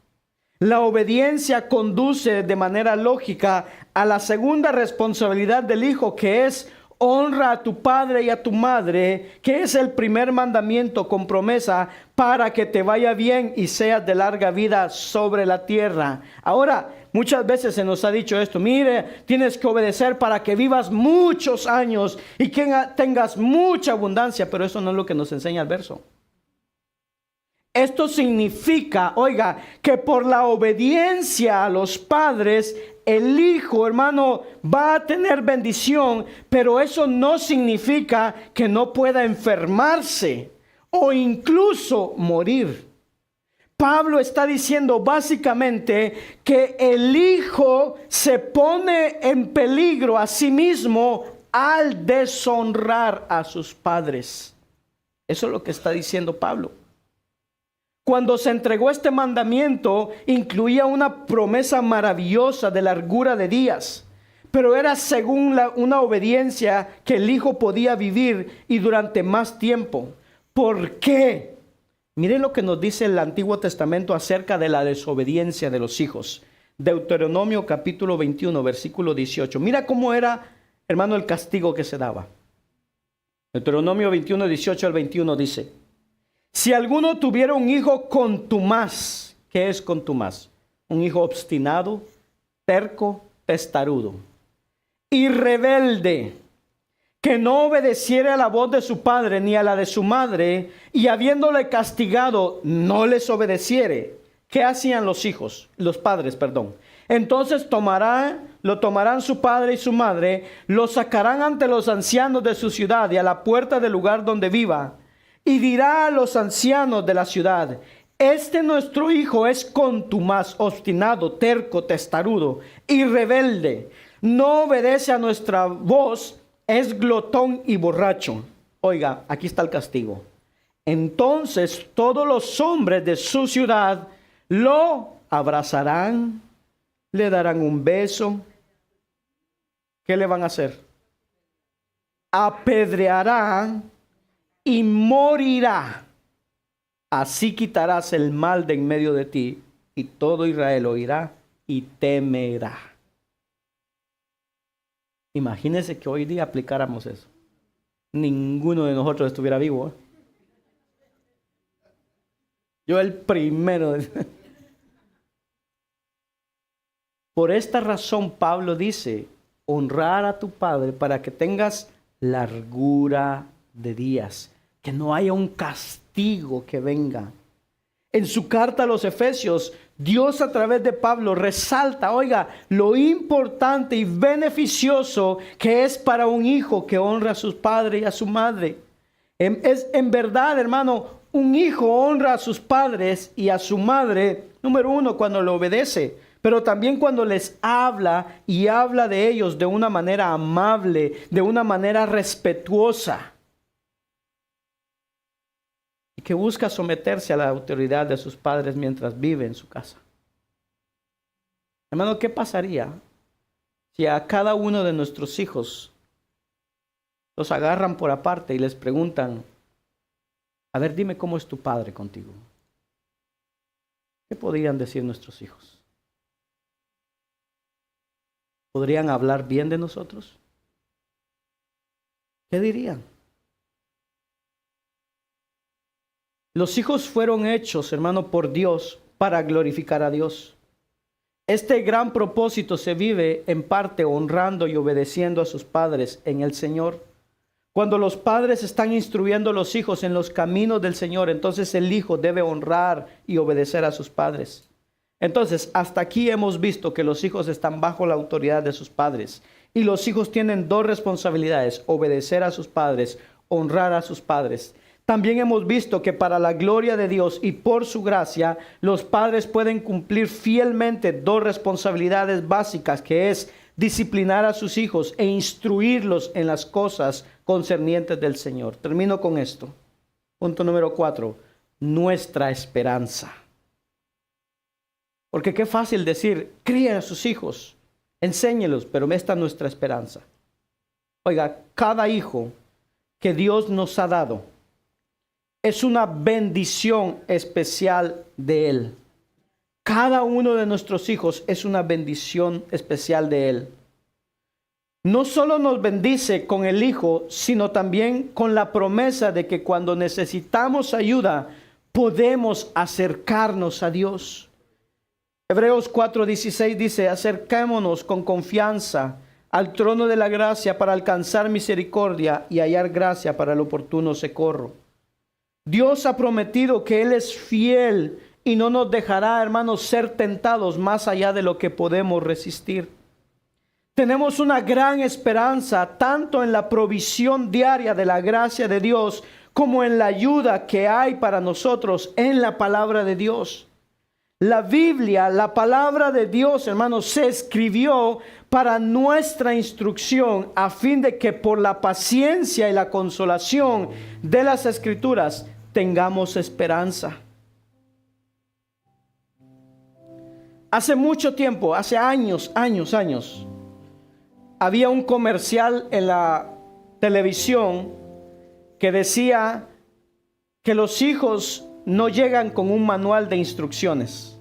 La obediencia conduce de manera lógica a la segunda responsabilidad del hijo, que es honra a tu padre y a tu madre, que es el primer mandamiento con promesa para que te vaya bien y seas de larga vida sobre la tierra. Ahora, muchas veces se nos ha dicho esto: mire, tienes que obedecer para que vivas muchos años y que tengas mucha abundancia, pero eso no es lo que nos enseña el verso. Esto significa, oiga, que por la obediencia a los padres, el hijo, hermano, va a tener bendición, pero eso no significa que no pueda enfermarse o incluso morir. Pablo está diciendo básicamente que el hijo se pone en peligro a sí mismo al deshonrar a sus padres. Eso es lo que está diciendo Pablo. Cuando se entregó este mandamiento, incluía una promesa maravillosa de largura de días, pero era según una obediencia que el hijo podía vivir y durante más tiempo. ¿Por qué? Miren lo que nos dice el Antiguo Testamento acerca de la desobediencia de los hijos. Deuteronomio capítulo 21, versículo 18. Mira cómo era, hermano, el castigo que se daba. Deuteronomio 21, 18 al 21 dice: si alguno tuviera un hijo contumaz, ¿qué es contumaz? Un hijo obstinado, terco, testarudo y rebelde, que no obedeciera a la voz de su padre ni a la de su madre, y habiéndole castigado no les obedeciere. ¿Qué hacían los padres? Entonces lo tomarán su padre y su madre, lo sacarán ante los ancianos de su ciudad y a la puerta del lugar donde viva, y dirá a los ancianos de la ciudad: nuestro hijo es contumaz, obstinado, terco, testarudo y rebelde. No obedece a nuestra voz, es glotón y borracho. Oiga, aquí está el castigo. Entonces todos los hombres de su ciudad lo abrazarán, le darán un beso. ¿Qué le van a hacer? Apedrearán y morirá. Así quitarás el mal de en medio de ti, y todo Israel oirá y temerá. Imagínense que hoy día aplicáramos eso. Ninguno de nosotros estuviera vivo. Yo el primero. Por esta razón Pablo dice: honrar a tu padre para que tengas largura de días, que no haya un castigo que venga. En su carta a los Efesios, Dios a través de Pablo resalta, oiga, lo importante y beneficioso que es para un hijo que honra a su padre y a su madre. Es en verdad, hermano, un hijo honra a sus padres y a su madre, número uno, cuando lo obedece, pero también cuando les habla y habla de ellos de una manera amable, de una manera respetuosa, y que busca someterse a la autoridad de sus padres mientras vive en su casa. Hermano, ¿qué pasaría si a cada uno de nuestros hijos los agarran por aparte y les preguntan, a ver, dime cómo es tu padre contigo? ¿Qué podrían decir nuestros hijos? ¿Podrían hablar bien de nosotros? ¿Qué dirían? Los hijos fueron hechos, hermano, por Dios para glorificar a Dios. Este gran propósito se vive en parte honrando y obedeciendo a sus padres en el Señor. Cuando los padres están instruyendo a los hijos en los caminos del Señor, entonces el hijo debe honrar y obedecer a sus padres. Entonces, hasta aquí hemos visto que los hijos están bajo la autoridad de sus padres. Y los hijos tienen dos responsabilidades: obedecer a sus padres, honrar a sus padres. También hemos visto que para la gloria de Dios y por su gracia, los padres pueden cumplir fielmente dos responsabilidades básicas, que es disciplinar a sus hijos e instruirlos en las cosas concernientes del Señor. Termino con esto. Punto número 4. Nuestra esperanza. Porque qué fácil decir, críen a sus hijos, enséñelos, pero esta es nuestra esperanza. Oiga, cada hijo que Dios nos ha dado es una bendición especial de Él. Cada uno de nuestros hijos es una bendición especial de Él. No solo nos bendice con el hijo, sino también con la promesa de que cuando necesitamos ayuda, podemos acercarnos a Dios. Hebreos 4:16 dice, acercémonos con confianza al trono de la gracia para alcanzar misericordia y hallar gracia para el oportuno socorro. Dios ha prometido que Él es fiel y no nos dejará, hermanos, ser tentados más allá de lo que podemos resistir. Tenemos una gran esperanza tanto en la provisión diaria de la gracia de Dios como en la ayuda que hay para nosotros en la palabra de Dios. La Biblia, la palabra de Dios, hermanos, se escribió para nuestra instrucción a fin de que por la paciencia y la consolación de las Escrituras tengamos esperanza. Hace mucho tiempo, hace años, había un comercial en la televisión que decía que los hijos no llegan con un manual de instrucciones.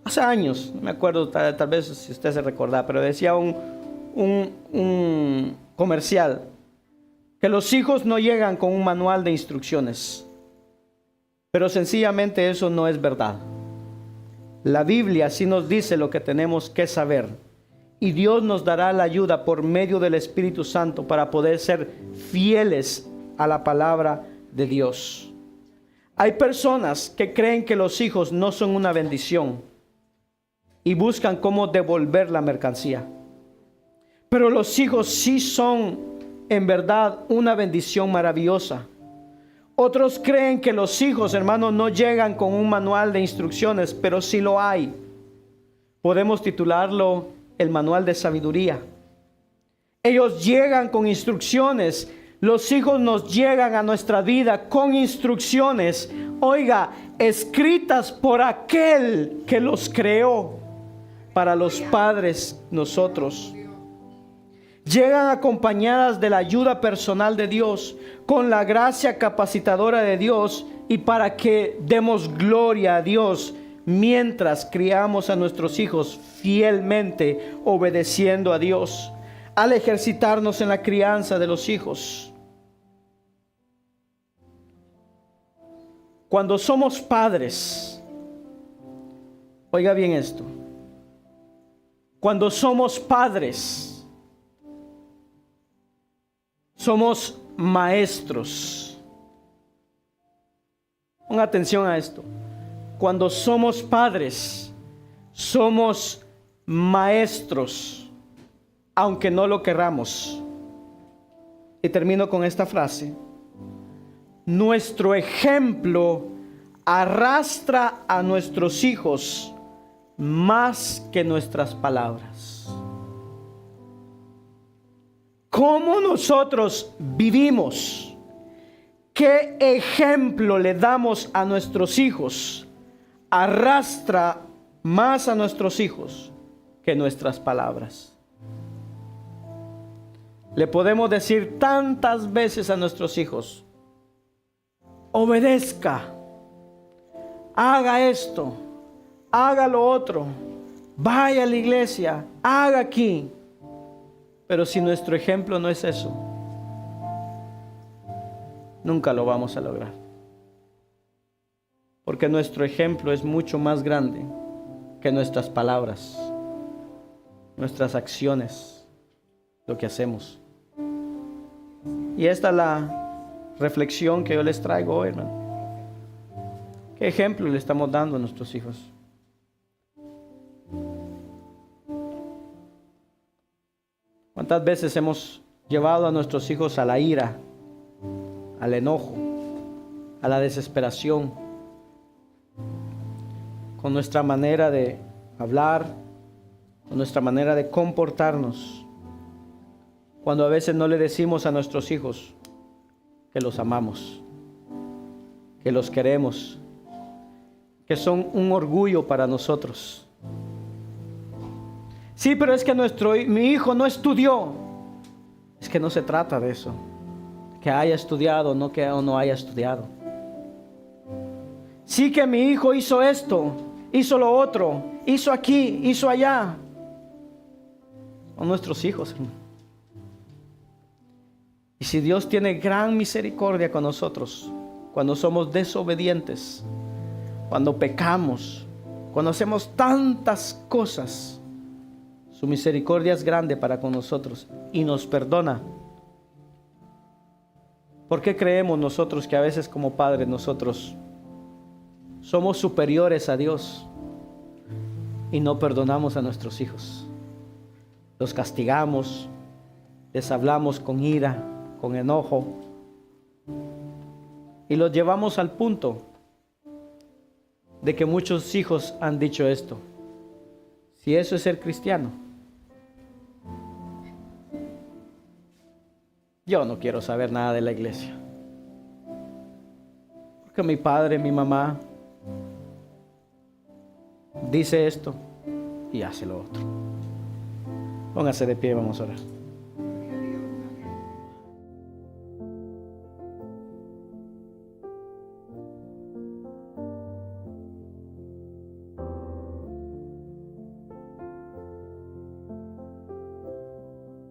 Hace años, no me acuerdo, tal vez si usted se recuerda, pero decía un comercial que los hijos no llegan con un manual de instrucciones. Pero sencillamente eso no es verdad. La Biblia sí nos dice lo que tenemos que saber. Y Dios nos dará la ayuda por medio del Espíritu Santo para poder ser fieles a la palabra de Dios. Hay personas que creen que los hijos no son una bendición y buscan cómo devolver la mercancía. Pero los hijos sí son en verdad una bendición maravillosa. Otros creen que los hijos, hermanos, no llegan con un manual de instrucciones, pero sí lo hay. Podemos titularlo el manual de sabiduría. Ellos llegan con instrucciones. Los hijos nos llegan a nuestra vida con instrucciones, oiga, escritas por aquel que los creó. Para los padres, nosotros. Llegan acompañadas de la ayuda personal de Dios, con la gracia capacitadora de Dios y para que demos gloria a Dios mientras criamos a nuestros hijos fielmente obedeciendo a Dios, al ejercitarnos en la crianza de los hijos. Cuando somos padres, oiga bien esto, cuando somos padres, somos maestros. Ponga atención a esto. Cuando somos padres, somos maestros, aunque no lo querramos. Y termino con esta frase. Nuestro ejemplo arrastra a nuestros hijos más que nuestras palabras. ¿Cómo nosotros vivimos? ¿Qué ejemplo le damos a nuestros hijos? Arrastra más a nuestros hijos que nuestras palabras. Le podemos decir tantas veces a nuestros hijos: obedezca, haga esto, haga lo otro, vaya a la iglesia, haga aquí. Pero si nuestro ejemplo no es eso, nunca lo vamos a lograr. Porque nuestro ejemplo es mucho más grande que nuestras palabras, nuestras acciones, lo que hacemos. Y esta es la reflexión que yo les traigo hoy, hermano. ¿Qué ejemplo le estamos dando a nuestros hijos? ¿Cuántas veces hemos llevado a nuestros hijos a la ira, al enojo, a la desesperación, con nuestra manera de hablar, con nuestra manera de comportarnos, cuando a veces no le decimos a nuestros hijos que los amamos, que los queremos, que son un orgullo para nosotros? Sí, pero es que mi hijo no estudió. Es que no se trata de eso, que haya estudiado, no que no haya estudiado. Sí, que mi hijo hizo esto, hizo lo otro, hizo aquí, hizo allá. Son nuestros hijos, hermano. Y si Dios tiene gran misericordia con nosotros, cuando somos desobedientes, cuando pecamos, cuando hacemos tantas cosas, su misericordia es grande para con nosotros y nos perdona. ¿Por qué creemos nosotros que a veces como padres nosotros somos superiores a Dios y no perdonamos a nuestros hijos? Los castigamos, les hablamos con ira, con enojo, y los llevamos al punto de que muchos hijos han dicho esto: si eso es ser cristiano, yo no quiero saber nada de la iglesia, porque mi padre, mi mamá dice esto y hace lo otro. Póngase de pie, vamos a orar.